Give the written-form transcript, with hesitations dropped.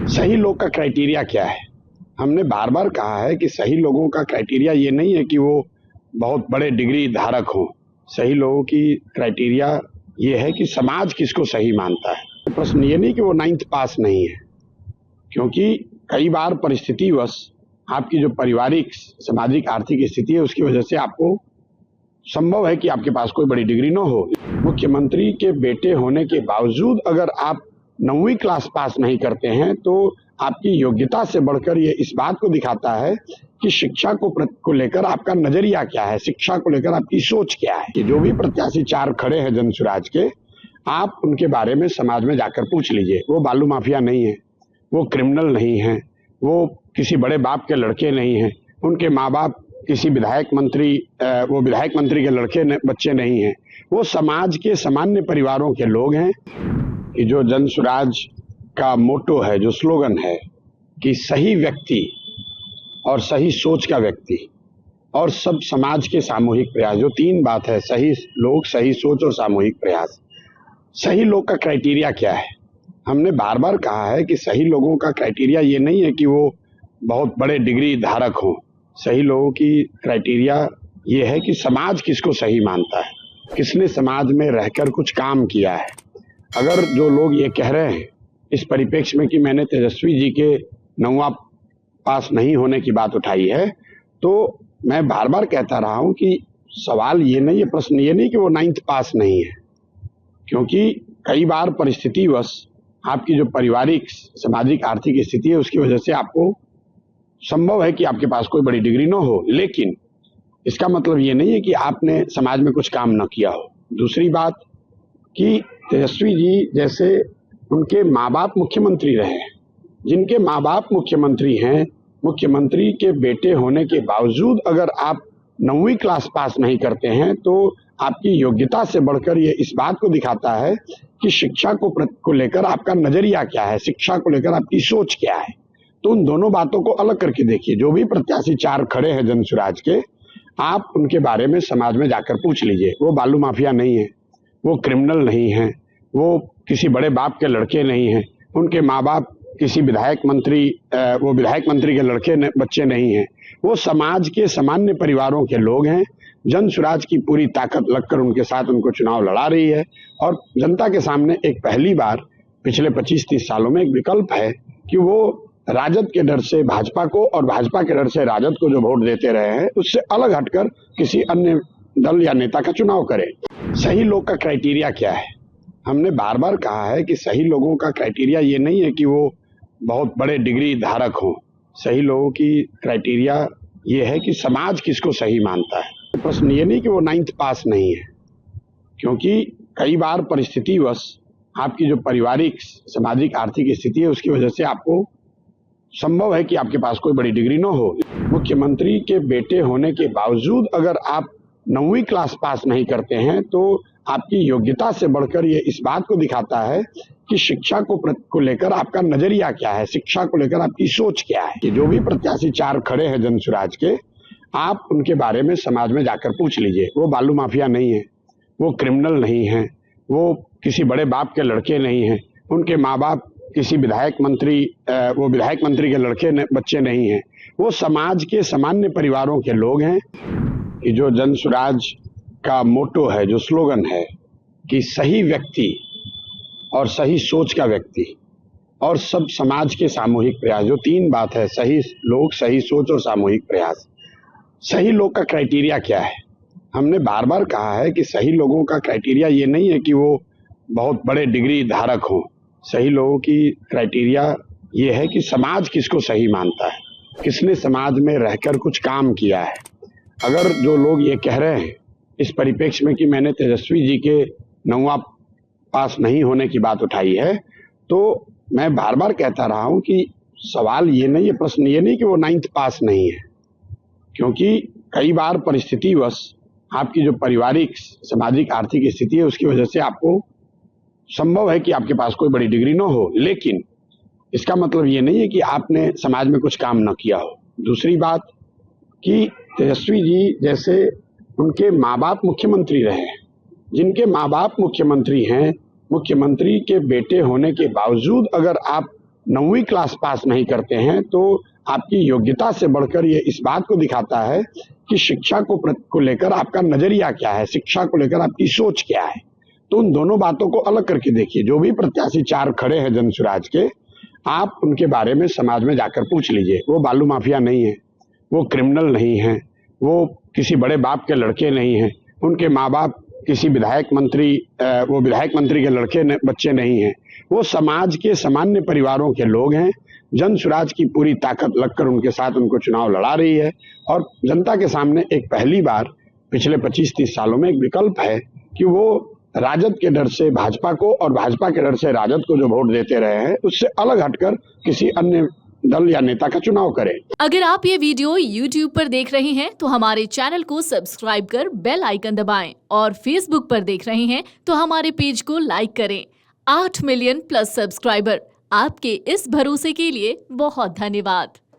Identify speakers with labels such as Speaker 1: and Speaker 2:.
Speaker 1: सही लोग का क्राइटेरिया क्या है? हमने बार बार कहा है कि सही लोगों का क्राइटेरिया ये नहीं है कि वो बहुत बड़े डिग्री धारक हों। सही लोगों की क्राइटेरिया ये है कि समाज किसको सही मानता है। प्रश्न ये नहीं कि वो 9th पास नहीं है, क्योंकि कई बार परिस्थितिवश आपकी जो पारिवारिक, सामाजिक, आर्थिक स्थिति है उसकी वजह से आपको संभव है कि आपके पास कोई बड़ी डिग्री ना हो। मुख्यमंत्री के बेटे होने के बावजूद अगर आप 9वीं क्लास पास नहीं करते हैं तो आपकी योग्यता से बढ़कर ये इस बात को दिखाता है कि शिक्षा को लेकर आपका नजरिया क्या है, शिक्षा को लेकर आपकी सोच क्या है। कि जो भी प्रत्याशी चार खड़े हैं जन स्वराज के, आप उनके बारे में समाज में जाकर पूछ लीजिए। वो बालू माफिया नहीं है, वो क्रिमिनल नहीं है, वो किसी बड़े बाप के लड़के नहीं हैं, उनके माँ बाप किसी विधायक मंत्री के लड़के बच्चे नहीं हैं, वो समाज के सामान्य परिवारों के लोग हैं। कि जो जन स्वराज का मोटो है, जो स्लोगन है कि सही व्यक्ति और सही सोच का व्यक्ति और सब समाज के सामूहिक प्रयास, जो तीन बात है, सही लोग, सही सोच और सामूहिक प्रयास। सही लोग का क्राइटेरिया क्या है? हमने बार बार कहा है कि सही लोगों का क्राइटेरिया ये नहीं है कि वो बहुत बड़े डिग्री धारक हों। सही लोगों की क्राइटेरिया ये है कि समाज किसको सही मानता है, किसने समाज में रहकर कुछ काम किया है। अगर जो लोग ये कह रहे हैं इस परिप्रेक्ष्य में कि मैंने तेजस्वी जी के 9वां पास नहीं होने की बात उठाई है, तो मैं बार बार कहता रहा हूं कि सवाल ये नहीं है, प्रश्न ये नहीं कि वो 9th पास नहीं है, क्योंकि कई बार परिस्थितिवश आपकी जो पारिवारिक, सामाजिक, आर्थिक स्थिति है उसकी वजह से आपको संभव है कि आपके पास कोई बड़ी डिग्री ना हो, लेकिन इसका मतलब ये नहीं है कि आपने समाज में कुछ काम न किया हो। दूसरी बात कि तेजस्वी जी जैसे उनके माँ बाप मुख्यमंत्री रहे हैं, जिनके माँ बाप मुख्यमंत्री हैं, मुख्यमंत्री के बेटे होने के बावजूद अगर आप 9वीं क्लास पास नहीं करते हैं तो आपकी योग्यता से बढ़कर ये इस बात को दिखाता है कि शिक्षा को लेकर आपका नजरिया क्या है, शिक्षा को लेकर आपकी सोच क्या है। तो उन दोनों बातों को अलग करके देखिए। जो भी प्रत्याशी चार खड़े हैं जन स्वराज के, आप उनके बारे में समाज में जाकर पूछ लीजिए। वो बालू माफिया नहीं है, वो क्रिमिनल नहीं है, वो किसी बड़े बाप के लड़के नहीं हैं, उनके माँ बाप किसी विधायक मंत्री के लड़के बच्चे नहीं हैं, वो समाज के सामान्य परिवारों के लोग हैं। जन स्वराज की पूरी ताकत लगकर उनके साथ उनको चुनाव लड़ा रही है और जनता के सामने एक पहली बार पिछले 25-30 सालों में एक विकल्प है कि वो राजद के डर से भाजपा को और भाजपा के डर से राजद को जो वोट देते रहे हैं उससे अलग हटकर किसी अन्य दल या नेता का चुनाव करें। सही लोग का क्राइटेरिया क्या है? हमने बार बार कहा है कि सही लोगों का क्राइटेरिया ये नहीं है कि वो बहुत बड़े डिग्री धारक हों। सही लोगों की क्राइटेरिया ये है कि समाज किसको सही मानता है। प्रश्न ये नहीं कि वो 9th पास नहीं है, क्योंकि कई बार परिस्थितिवश आपकी जो पारिवारिक, सामाजिक, आर्थिक स्थिति है उसकी वजह से आपको संभव है कि आपके पास कोई बड़ी डिग्री ना हो। मुख्यमंत्री के बेटे होने के बावजूद अगर आप 9वीं क्लास पास नहीं करते हैं तो आपकी योग्यता से बढ़कर ये इस बात को दिखाता है कि शिक्षा को लेकर आपका नजरिया क्या है, शिक्षा को लेकर आपकी सोच क्या है। कि जो भी प्रत्याशी चार खड़े हैं जन स्वराज के, आप उनके बारे में समाज में जाकर पूछ लीजिए। वो बालू माफिया नहीं है, वो क्रिमिनल नहीं है, वो किसी बड़े बाप के लड़के नहीं हैं, उनके माँ बाप किसी विधायक मंत्री के लड़के बच्चे नहीं हैं, वो समाज के सामान्य परिवारों के लोग हैं। कि जो जन स्वराज का मोटो है, जो स्लोगन है कि सही व्यक्ति और सही सोच का व्यक्ति और सब समाज के सामूहिक प्रयास, जो तीन बात है, सही लोग, सही सोच और सामूहिक प्रयास। सही लोग का क्राइटेरिया क्या है? हमने बार बार कहा है कि सही लोगों का क्राइटेरिया ये नहीं है कि वो बहुत बड़े डिग्री धारक हों। सही लोगों की क्राइटेरिया ये है कि समाज किसको सही मानता है, किसने समाज में रहकर कुछ काम किया है। अगर जो लोग ये कह रहे हैं इस परिप्रेक्ष्य में कि मैंने तेजस्वी जी के 9वां पास नहीं होने की बात उठाई है, तो मैं बार बार कहता रहा हूं कि सवाल ये नहीं है, प्रश्न ये नहीं कि वो 9th पास नहीं है, क्योंकि कई बार परिस्थितिवश आपकी जो पारिवारिक, सामाजिक, आर्थिक स्थिति है उसकी वजह से आपको संभव है कि आपके पास कोई बड़ी डिग्री ना हो, लेकिन इसका मतलब ये नहीं है कि आपने समाज में कुछ काम न किया हो। दूसरी बात कि तेजस्वी जी जैसे उनके माँ बाप मुख्यमंत्री रहे हैं, जिनके माँ बाप मुख्यमंत्री हैं, मुख्यमंत्री के बेटे होने के बावजूद अगर आप 9वीं क्लास पास नहीं करते हैं तो आपकी योग्यता से बढ़कर ये इस बात को दिखाता है कि शिक्षा को लेकर आपका नजरिया क्या है, शिक्षा को लेकर आपकी सोच क्या है। तो उन दोनों बातों को अलग करके देखिए। जो भी प्रत्याशी 4 खड़े हैं जन स्वराज के, आप उनके बारे में समाज में जाकर पूछ लीजिए। वो बालू माफिया नहीं है, वो क्रिमिनल नहीं है, वो किसी बड़े बाप के लड़के नहीं हैं, उनके माँ बाप किसी विधायक मंत्री के लड़के बच्चे नहीं हैं। वो समाज के सामान्य परिवारों के लोग हैं। जन स्वराज की पूरी ताकत लगकर उनके साथ उनको चुनाव लड़ा रही है और जनता के सामने एक पहली बार पिछले 25-30 सालों में एक विकल्प है कि वो राजद के डर से भाजपा को और भाजपा के डर से राजद को जो वोट देते रहे हैं उससे अलग हटकर किसी अन्य दल या नेता का चुनाव करें।
Speaker 2: अगर आप ये वीडियो YouTube पर देख रहे हैं तो हमारे चैनल को सब्सक्राइब कर बेल आइकन दबाएं और Facebook पर देख रहे हैं तो हमारे पेज को लाइक करें। 8 मिलियन प्लस सब्सक्राइबर, आपके इस भरोसे के लिए बहुत धन्यवाद।